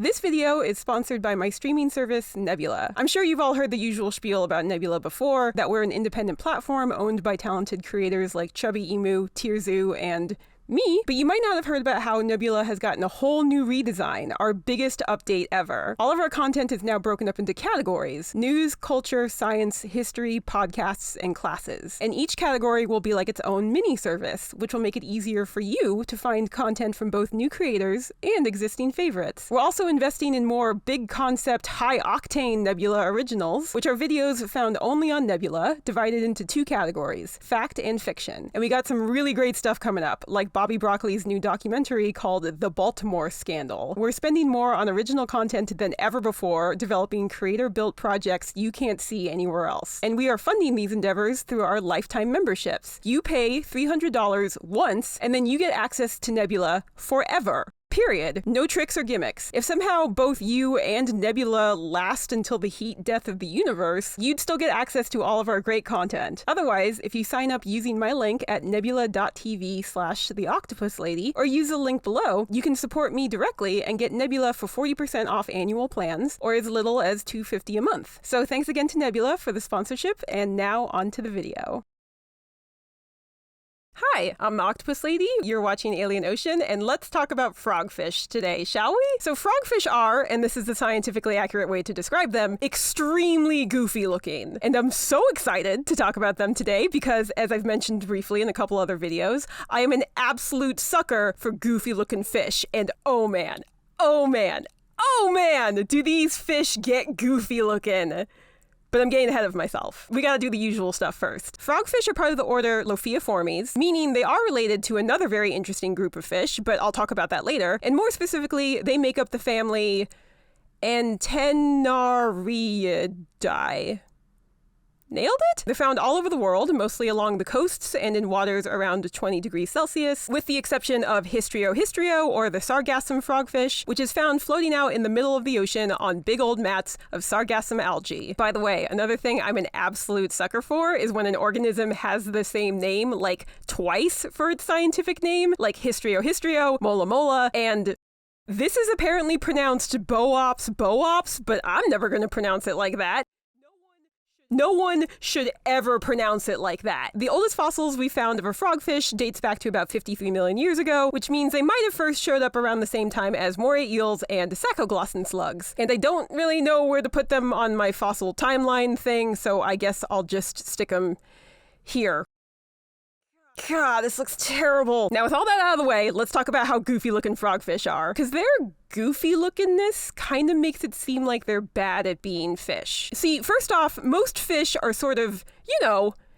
This video is sponsored by my streaming service, Nebula. I'm sure you've all heard the usual spiel about Nebula before, that we're an independent platform owned by talented creators like Chubby Emu, Tierzoo, and me, but you might not have heard about how Nebula has gotten a whole new redesign, our biggest update ever. All of our content is now broken up into categories: news, culture, science, history, podcasts, and classes. And each category will be like its own mini service, which will make it easier for you to find content from both new creators and existing favorites. We're also investing in more big concept, high-octane Nebula originals, which are videos found only on Nebula, divided into two categories: fact and fiction. And we got some really great stuff coming up, like Bobby Broccoli's new documentary called The Baltimore Scandal. We're spending more on original content than ever before, developing creator-built projects you can't see anywhere else. And we are funding these endeavors through our lifetime memberships. You pay $300 once, and then you get access to Nebula forever. Period. No tricks or gimmicks. If somehow both you and Nebula last until the heat death of the universe, you'd still get access to all of our great content. Otherwise, if you sign up using my link at nebula.tv/theoctopuslady, or use the link below, you can support me directly and get Nebula for 40% off annual plans, or as little as $2.50 a month. So thanks again to Nebula for the sponsorship, and now on to the video. Hi, I'm the Octopus Lady, you're watching Alien Ocean, and let's talk about frogfish today, shall we? So frogfish are, and this is the scientifically accurate way to describe them, extremely goofy looking. And I'm so excited to talk about them today because, as I've mentioned briefly in a couple other videos, I am an absolute sucker for goofy looking fish, and oh man, do these fish get goofy looking. But I'm getting ahead of myself. We gotta do the usual stuff first. Frogfish are part of the order Lophiiformes, meaning they are related to another very interesting group of fish, but I'll talk about that later. And more specifically, they make up the family Antennariidae. Nailed it? They're found all over the world, mostly along the coasts and in waters around 20 degrees Celsius, with the exception of Histrio, or the sargassum frogfish, which is found floating out in the middle of the ocean on big old mats of sargassum algae. By the way, another thing I'm an absolute sucker for is when an organism has the same name, like twice for its scientific name, like Histrio, Mola, and this is apparently pronounced Boops, but I'm never going to pronounce it like that. No one should ever pronounce it like that. The oldest fossils we found of a frogfish dates back to about 53 million years ago, which means they might have first showed up around the same time as moray eels and sacoglossan slugs. And I don't really know where to put them on my fossil timeline thing, so I guess I'll just stick them here. God, this looks terrible. Now, with all that out of the way, let's talk about how goofy looking frogfish are. Because their goofy lookingness kind of makes it seem like they're bad at being fish. See, first off, most fish are sort of,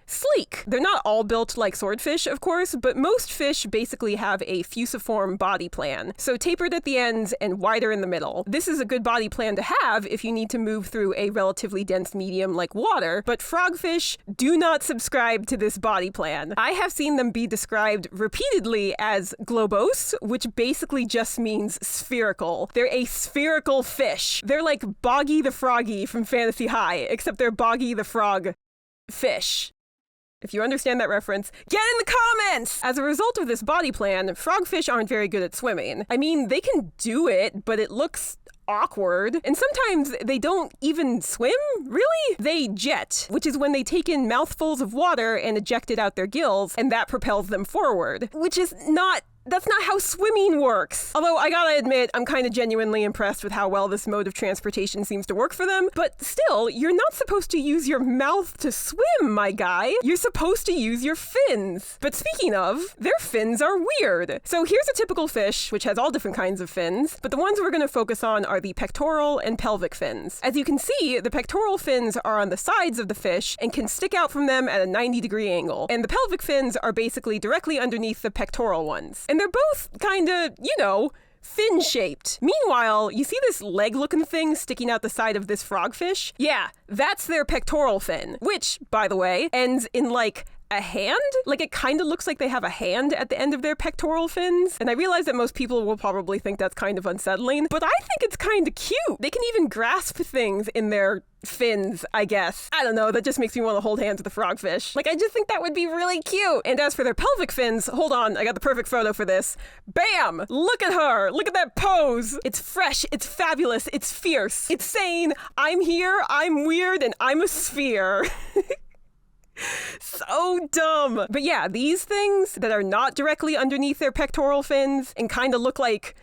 sleek. They're not all built like swordfish, of course, but most fish basically have a fusiform body plan, so tapered at the ends and wider in the middle. This is a good body plan to have if you need to move through a relatively dense medium like water, but frogfish do not subscribe to this body plan. I have seen them be described repeatedly as globose, which basically just means spherical. They're a spherical fish. They're like Boggy the Froggy from Fantasy High, except they're Boggy the Frog fish. If you understand that reference, get in the comments! As a result of this body plan, frogfish aren't very good at swimming. I mean, they can do it, but it looks awkward. And sometimes they don't even swim, really? They jet, which is when they take in mouthfuls of water and eject it out their gills, and that propels them forward, which is that's not how swimming works. Although I gotta admit, I'm kind of genuinely impressed with how well this mode of transportation seems to work for them. But still, you're not supposed to use your mouth to swim, my guy. You're supposed to use your fins. But speaking of, their fins are weird. So here's a typical fish, which has all different kinds of fins, but the ones we're gonna focus on are the pectoral and pelvic fins. As you can see, the pectoral fins are on the sides of the fish and can stick out from them at a 90-degree angle. And the pelvic fins are basically directly underneath the pectoral ones. And they're both kinda, fin-shaped. Meanwhile, you see this leg-looking thing sticking out the side of this frogfish? Yeah, that's their pectoral fin, which, by the way, ends in like a hand. Like, it kind of looks like they have a hand at the end of their pectoral fins. And I realize that most people will probably think that's kind of unsettling, but I think it's kind of cute. They can even grasp things in their fins, I guess. I don't know, that just makes me want to hold hands with a frogfish. Like, I just think that would be really cute. And as for their pelvic fins, hold on, I got the perfect photo for this. Bam! Look at her! Look at that pose! It's fresh, it's fabulous, it's fierce. It's saying, I'm here, I'm weird, and I'm a sphere. So dumb. But yeah, these things that are not directly underneath their pectoral fins and kind of look like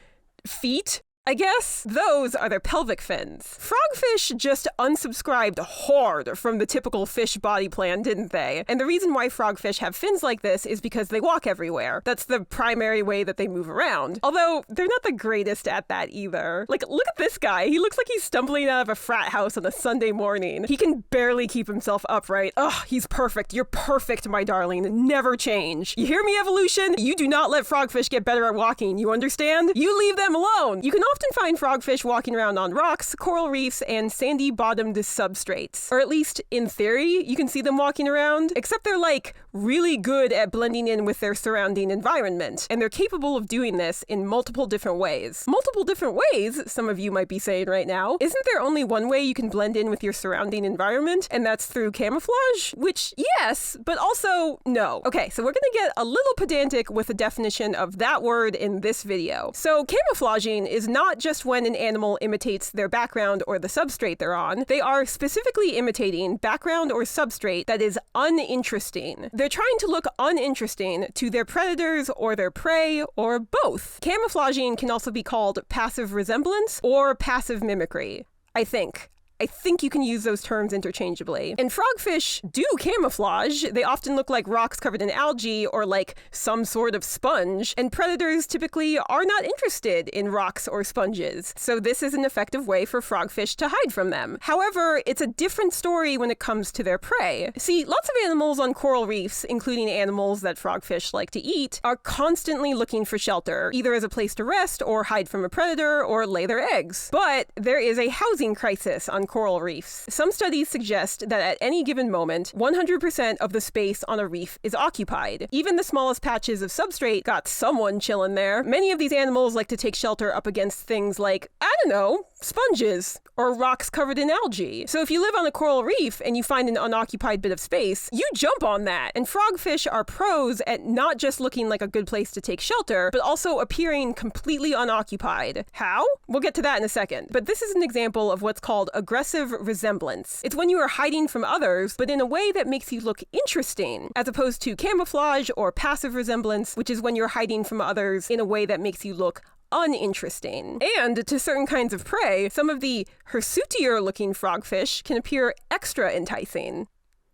feet, I guess, those are their pelvic fins. Frogfish just unsubscribed hard from the typical fish body plan, didn't they? And the reason why frogfish have fins like this is because they walk everywhere. That's the primary way that they move around. Although, they're not the greatest at that either. Like, look at this guy. He looks like he's stumbling out of a frat house on a Sunday morning. He can barely keep himself upright. Ugh, he's perfect. You're perfect, my darling. Never change. You hear me, evolution? You do not let frogfish get better at walking. You understand? You leave them alone. You can often find frogfish walking around on rocks, coral reefs, and sandy-bottomed substrates. Or at least, in theory, you can see them walking around, except they're, like, really good at blending in with their surrounding environment, and they're capable of doing this in multiple different ways. Multiple different ways, some of you might be saying right now. Isn't there only one way you can blend in with your surrounding environment, and that's through camouflage? Which, yes, but also, no. Okay, so we're gonna get a little pedantic with the definition of that word in this video. So, camouflaging is not just when an animal imitates their background or the substrate they're on. They are specifically imitating background or substrate that is uninteresting. They're trying to look uninteresting to their predators or their prey, or both. Camouflaging can also be called passive resemblance or passive mimicry, I think. I think you can use those terms interchangeably. And frogfish do camouflage. They often look like rocks covered in algae or like some sort of sponge, and predators typically are not interested in rocks or sponges. So this is an effective way for frogfish to hide from them. However, it's a different story when it comes to their prey. See, lots of animals on coral reefs, including animals that frogfish like to eat, are constantly looking for shelter, either as a place to rest or hide from a predator or lay their eggs. But there is a housing crisis on coral reefs. Some studies suggest that at any given moment, 100% of the space on a reef is occupied. Even the smallest patches of substrate got someone chilling there. Many of these animals like to take shelter up against things like, I don't know, sponges or rocks covered in algae. So if you live on a coral reef and you find an unoccupied bit of space, you jump on that. And frogfish are pros at not just looking like a good place to take shelter, but also appearing completely unoccupied. How? We'll get to that in a second. But this is an example of what's called aggressive resemblance. It's when you are hiding from others, but in a way that makes you look interesting, as opposed to camouflage or passive resemblance, which is when you're hiding from others in a way that makes you look uninteresting. And to certain kinds of prey, some of the hirsutier looking frogfish can appear extra enticing.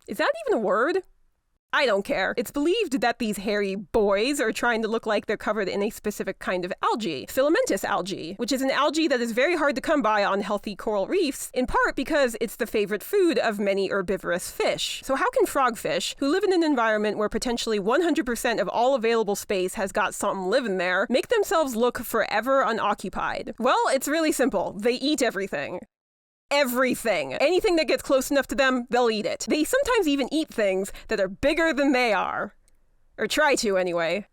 Is that even a word? I don't care. It's believed that these hairy boys are trying to look like they're covered in a specific kind of algae, filamentous algae, which is an algae that is very hard to come by on healthy coral reefs, in part because it's the favorite food of many herbivorous fish. So how can frogfish, who live in an environment where potentially 100% of all available space has got something living there, make themselves look forever unoccupied? Well, it's really simple. They eat everything. Everything. Anything that gets close enough to them, they'll eat it. They sometimes even eat things that are bigger than they are. Or try to, anyway.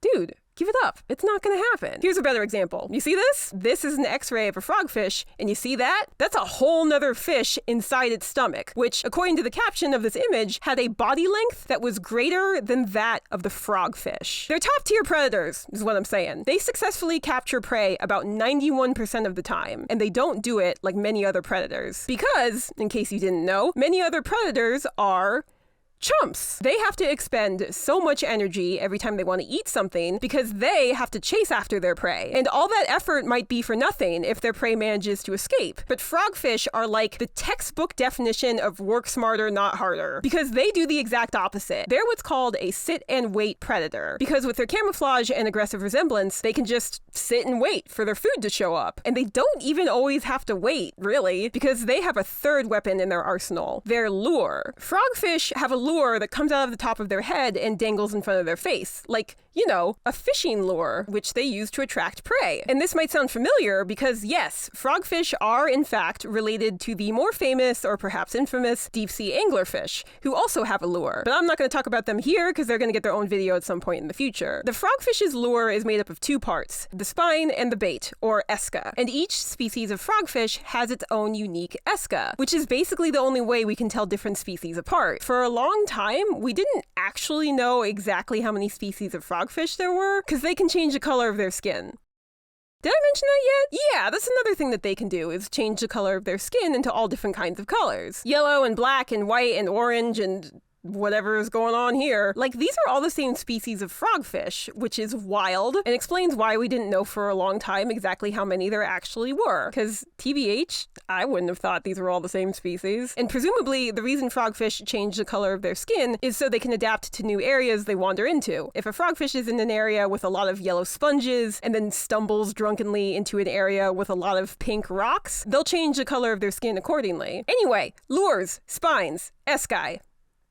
Dude, give it up. It's not gonna happen. Here's a better example. You see this? This is an x-ray of a frogfish, and you see that? That's a whole nother fish inside its stomach, which, according to the caption of this image, had a body length that was greater than that of the frogfish. They're top-tier predators, is what I'm saying. They successfully capture prey about 91% of the time, and they don't do it like many other predators. Because, in case you didn't know, many other predators are chumps. They have to expend so much energy every time they want to eat something because they have to chase after their prey. And all that effort might be for nothing if their prey manages to escape. But frogfish are like the textbook definition of work smarter, not harder, because they do the exact opposite. They're what's called a sit and wait predator, because with their camouflage and aggressive resemblance, they can just sit and wait for their food to show up. And they don't even always have to wait, really, because they have a third weapon in their arsenal, their lure. Frogfish have a lure lure that comes out of the top of their head and dangles in front of their face. Like, you know, a fishing lure, which they use to attract prey. And this might sound familiar because, yes, frogfish are in fact related to the more famous, or perhaps infamous, deep-sea anglerfish, who also have a lure. But I'm not going to talk about them here because they're going to get their own video at some point in the future. The frogfish's lure is made up of two parts, the spine and the bait, or esca. And each species of frogfish has its own unique esca, which is basically the only way we can tell different species apart. For a long time, we didn't actually know exactly how many species of frogfish there were, because they can change the color of their skin. Did I mention that yet? Yeah, that's another thing that they can do, is change the color of their skin into all different kinds of colors. Yellow and black and white and orange and whatever is going on here. Like, these are all the same species of frogfish, which is wild, and explains why we didn't know for a long time exactly how many there actually were. Because, TBH, I wouldn't have thought these were all the same species. And presumably, the reason frogfish change the color of their skin is so they can adapt to new areas they wander into. If a frogfish is in an area with a lot of yellow sponges, and then stumbles drunkenly into an area with a lot of pink rocks, they'll change the color of their skin accordingly. Anyway, lures, spines, esci.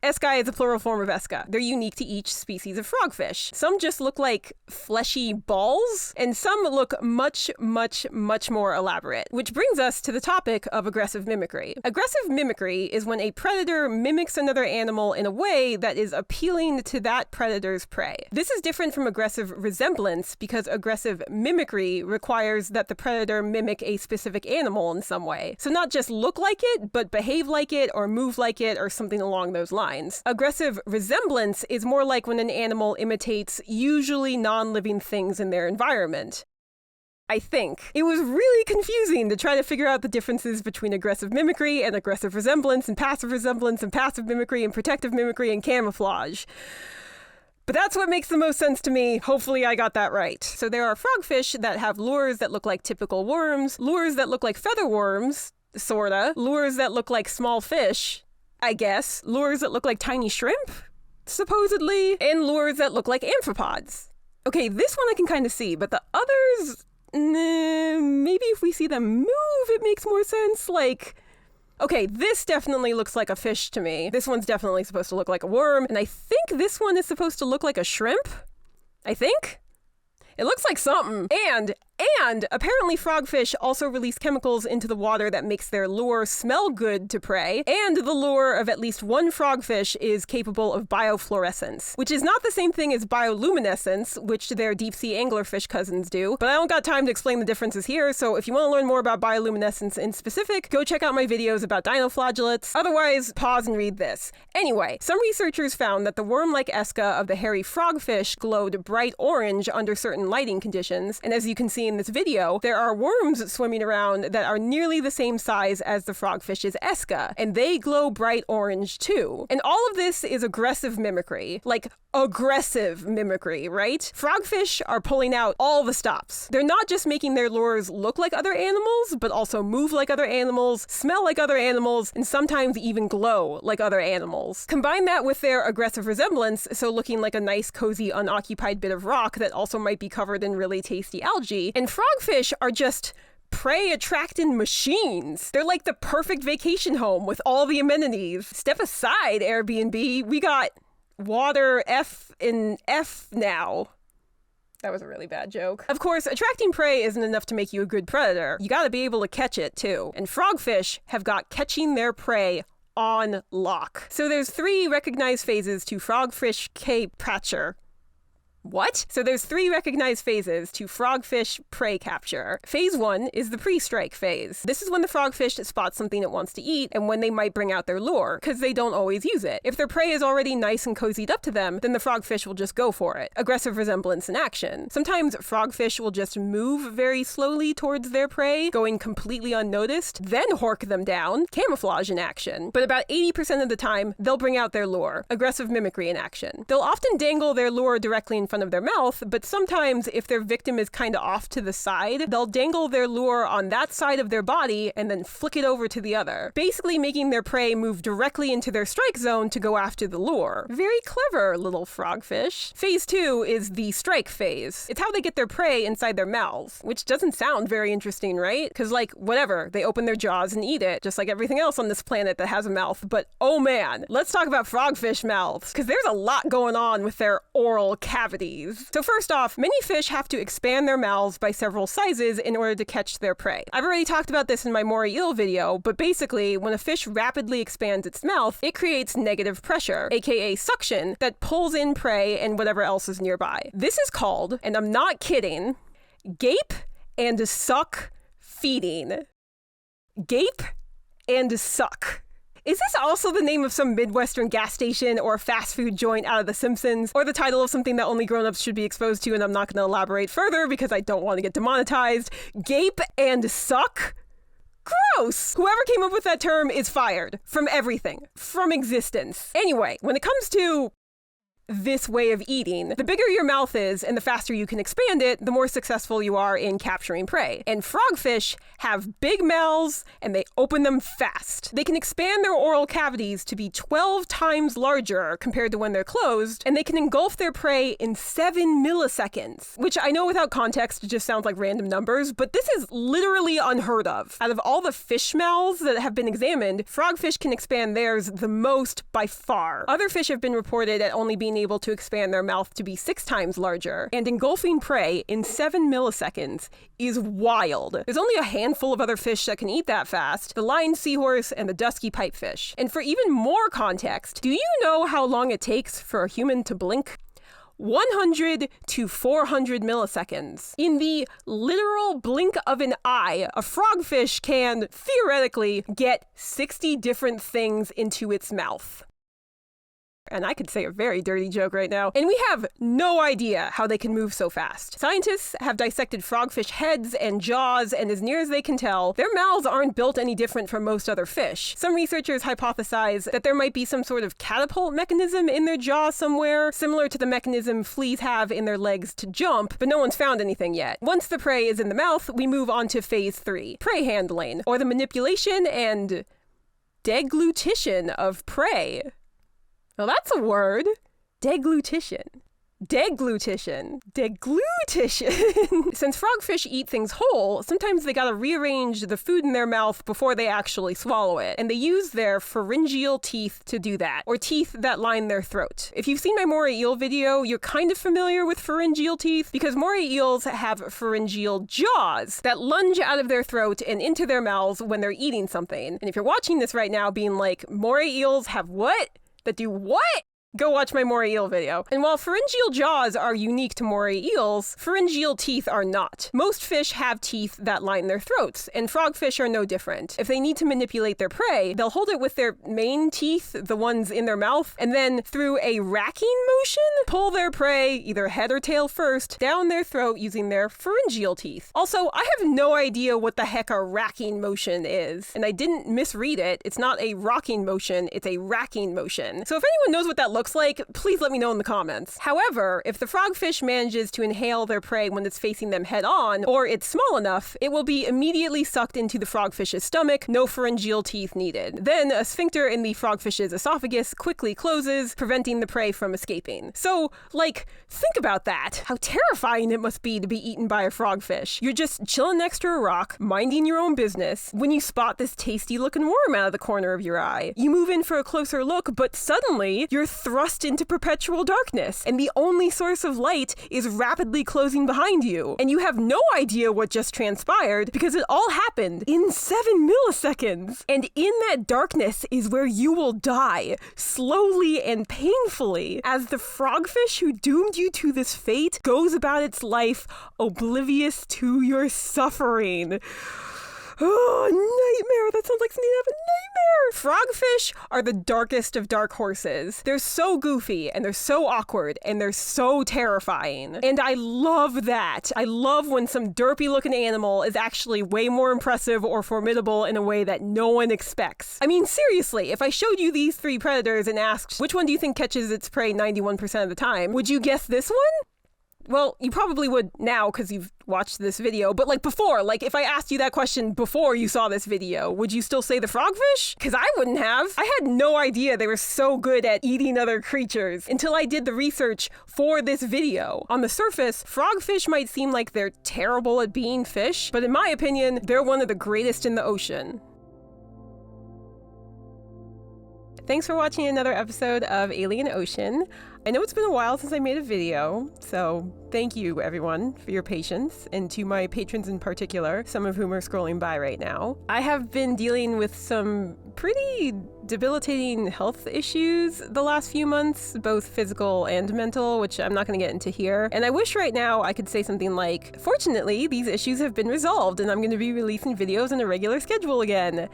Esci is a plural form of esca. They're unique to each species of frogfish. Some just look like fleshy balls, and some look much, much, much more elaborate. Which brings us to the topic of aggressive mimicry. Aggressive mimicry is when a predator mimics another animal in a way that is appealing to that predator's prey. This is different from aggressive resemblance because aggressive mimicry requires that the predator mimic a specific animal in some way. So not just look like it, but behave like it, or move like it, or something along those lines. Aggressive resemblance is more like when an animal imitates usually non-living things in their environment. I think. It was really confusing to try to figure out the differences between aggressive mimicry and aggressive resemblance and passive mimicry and protective mimicry and camouflage. But that's what makes the most sense to me. Hopefully I got that right. So there are frogfish that have lures that look like typical worms, lures that look like feather worms, sorta, lures that look like small fish, I guess, lures that look like tiny shrimp, supposedly, and lures that look like amphipods. Okay, this one I can kind of see, but the others, maybe if we see them move, it makes more sense. Like, okay, this definitely looks like a fish to me. This one's definitely supposed to look like a worm, and I think this one is supposed to look like a shrimp. I think. It looks like something. And apparently frogfish also release chemicals into the water that makes their lure smell good to prey, and the lure of at least one frogfish is capable of biofluorescence, which is not the same thing as bioluminescence, which their deep-sea anglerfish cousins do, but I don't got time to explain the differences here, so if you want to learn more about bioluminescence in specific, go check out my videos about dinoflagellates. Otherwise, pause and read this. Anyway, some researchers found that the worm-like esca of the hairy frogfish glowed bright orange under certain lighting conditions, and as you can see in this video, there are worms swimming around that are nearly the same size as the frogfish's esca, and they glow bright orange too. And all of this is aggressive mimicry. Like, aggressive mimicry, right? Frogfish are pulling out all the stops. They're not just making their lures look like other animals, but also move like other animals, smell like other animals, and sometimes even glow like other animals. Combine that with their aggressive resemblance, so looking like a nice, cozy, unoccupied bit of rock that also might be covered in really tasty algae, and frogfish are just prey-attracting machines. They're like the perfect vacation home with all the amenities. Step aside, Airbnb. We got water F in F now. That was a really bad joke. Of course, attracting prey isn't enough to make you a good predator. You gotta be able to catch it, too. And frogfish have got catching their prey on lock. So there's 3 recognized phases to frogfish capture. What? So there's 3 recognized phases to frogfish prey capture. Phase 1 is the pre-strike phase. This is when the frogfish spots something it wants to eat and when they might bring out their lure, because they don't always use it. If their prey is already nice and cozied up to them, then the frogfish will just go for it. Aggressive resemblance in action. Sometimes frogfish will just move very slowly towards their prey, going completely unnoticed, then hork them down. Camouflage in action. But about 80% of the time, they'll bring out their lure. Aggressive mimicry in action. They'll often dangle their lure directly in front front of their mouth, but sometimes if their victim is kind of off to the side, they'll dangle their lure on that side of their body and then flick it over to the other, basically making their prey move directly into their strike zone to go after the lure. Very clever, little frogfish. Phase 2 is the strike phase. It's how they get their prey inside their mouths, which doesn't sound very interesting, right? Because, like, whatever, they open their jaws and eat it, just like everything else on this planet that has a mouth. But oh man, let's talk about frogfish mouths, because there's a lot going on with their oral cavities. So first off, many fish have to expand their mouths by several sizes in order to catch their prey. I've already talked about this in my moray eel video, but basically, when a fish rapidly expands its mouth, it creates negative pressure, aka suction, that pulls in prey and whatever else is nearby. This is called, and I'm not kidding, gape and suck feeding. Gape and suck. Is this also the name of some Midwestern gas station or fast food joint out of The Simpsons? Or the title of something that only grown-ups should be exposed to, and I'm not going to elaborate further because I don't want to get demonetized? Gape and suck? Gross! Whoever came up with that term is fired. From everything. From existence. Anyway, when it comes to this way of eating, the bigger your mouth is and the faster you can expand it, the more successful you are in capturing prey. And frogfish have big mouths and they open them fast. They can expand their oral cavities to be 12 times larger compared to when they're closed, and they can engulf their prey in 7 milliseconds, which I know without context just sounds like random numbers, but this is literally unheard of. Out of all the fish mouths that have been examined, frogfish can expand theirs the most by far. Other fish have been reported at only being able to expand their mouth to be 6 times larger, and engulfing prey in 7 milliseconds is wild. There's only a handful of other fish that can eat that fast: the line seahorse and the dusky pipefish. And for even more context, do you know how long it takes for a human to blink? 100 to 400 milliseconds. In the literal blink of an eye, a frogfish can, theoretically, get 60 different things into its mouth. And I could say a very dirty joke right now. And we have no idea how they can move so fast. Scientists have dissected frogfish heads and jaws, and as near as they can tell, their mouths aren't built any different from most other fish. Some researchers hypothesize that there might be some sort of catapult mechanism in their jaw somewhere, similar to the mechanism fleas have in their legs to jump, but no one's found anything yet. Once the prey is in the mouth, we move on to phase 3, prey handling, or the manipulation and deglutition of prey. Well, that's a word. Deglutition. Deglutition. Deglutition. Since frogfish eat things whole, sometimes they gotta rearrange the food in their mouth before they actually swallow it. And they use their pharyngeal teeth to do that, or teeth that line their throat. If you've seen my moray eel video, you're kind of familiar with pharyngeal teeth, because moray eels have pharyngeal jaws that lunge out of their throat and into their mouths when they're eating something. And if you're watching this right now being like, moray eels have what? That do what? Go watch my moray eel video. And while pharyngeal jaws are unique to moray eels, pharyngeal teeth are not. Most fish have teeth that line their throats, and frogfish are no different. If they need to manipulate their prey, they'll hold it with their main teeth, the ones in their mouth, and then through a racking motion, pull their prey, either head or tail first, down their throat using their pharyngeal teeth. Also, I have no idea what the heck a racking motion is, and I didn't misread it. It's not a rocking motion, it's a racking motion. So if anyone knows what that looks like, please let me know in the comments. However, if the frogfish manages to inhale their prey when it's facing them head on, or it's small enough, it will be immediately sucked into the frogfish's stomach, no pharyngeal teeth needed. Then a sphincter in the frogfish's esophagus quickly closes, preventing the prey from escaping. So, like, think about that. How terrifying it must be to be eaten by a frogfish. You're just chilling next to a rock, minding your own business, when you spot this tasty looking worm out of the corner of your eye. You move in for a closer look, but suddenly you're thrust into perpetual darkness, and the only source of light is rapidly closing behind you. And you have no idea what just transpired because it all happened in 7 milliseconds. And in that darkness is where you will die, slowly and painfully, as the frogfish who doomed you to this fate goes about its life oblivious to your suffering. Oh, nightmare. That sounds like something out of a nightmare. Frogfish are the darkest of dark horses. They're so goofy, and they're so awkward, and they're so terrifying. And I love that. I love when some derpy-looking animal is actually way more impressive or formidable in a way that no one expects. I mean, seriously, if I showed you these 3 predators and asked, which one do you think catches its prey 91% of the time, would you guess this one? Well, you probably would now because you've watched this video, but like before, like if I asked you that question before you saw this video, would you still say the frogfish? Because I wouldn't have. I had no idea they were so good at eating other creatures until I did the research for this video. On the surface, frogfish might seem like they're terrible at being fish, but in my opinion, they're one of the greatest in the ocean. Thanks for watching another episode of Alien Ocean. I know it's been a while since I made a video, so thank you everyone for your patience, and to my patrons in particular, some of whom are scrolling by right now. I have been dealing with some pretty debilitating health issues the last few months, both physical and mental, which I'm not going to get into here. And I wish right now I could say something like, fortunately, these issues have been resolved and I'm going to be releasing videos on a regular schedule again.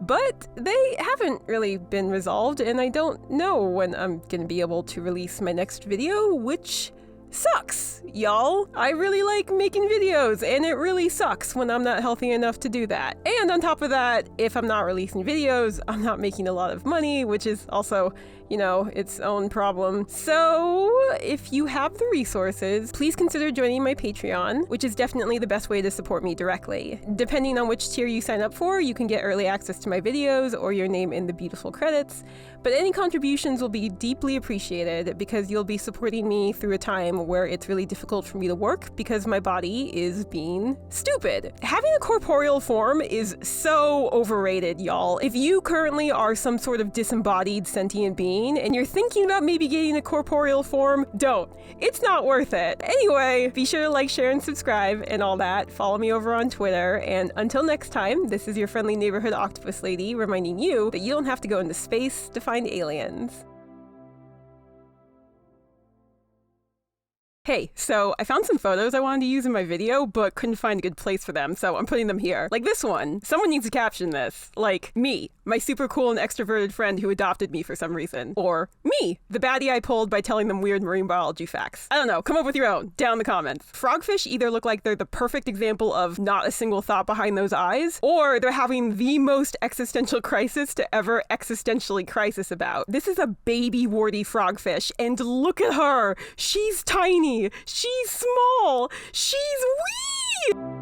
But they haven't really been resolved, and I don't know when I'm gonna be able to release my next video, which sucks, y'all. I really like making videos, and it really sucks when I'm not healthy enough to do that. And on top of that, if I'm not releasing videos, I'm not making a lot of money, which is also, you know, its own problem. So if you have the resources, please consider joining my Patreon, which is definitely the best way to support me directly. Depending on which tier you sign up for, you can get early access to my videos or your name in the beautiful credits. But any contributions will be deeply appreciated because you'll be supporting me through a time where it's really difficult for me to work because my body is being stupid. Having a corporeal form is so overrated, y'all. If you currently are some sort of disembodied sentient being and you're thinking about maybe getting a corporeal form, don't. It's not worth it. Anyway, be sure to like, share, and subscribe and all that. Follow me over on Twitter. And until next time, this is your friendly neighborhood octopus lady reminding you that you don't have to go into space to find aliens. Hey, so I found some photos I wanted to use in my video, but couldn't find a good place for them, so I'm putting them here. Like this one. Someone needs to caption this. Like, me, my super cool and extroverted friend who adopted me for some reason. Or, me, the baddie I pulled by telling them weird marine biology facts. I don't know, come up with your own, down in the comments. Frogfish either look like they're the perfect example of not a single thought behind those eyes, or they're having the most existential crisis to ever existentially crisis about. This is a baby warty frogfish, and look at her! She's tiny! She's small! She's wee!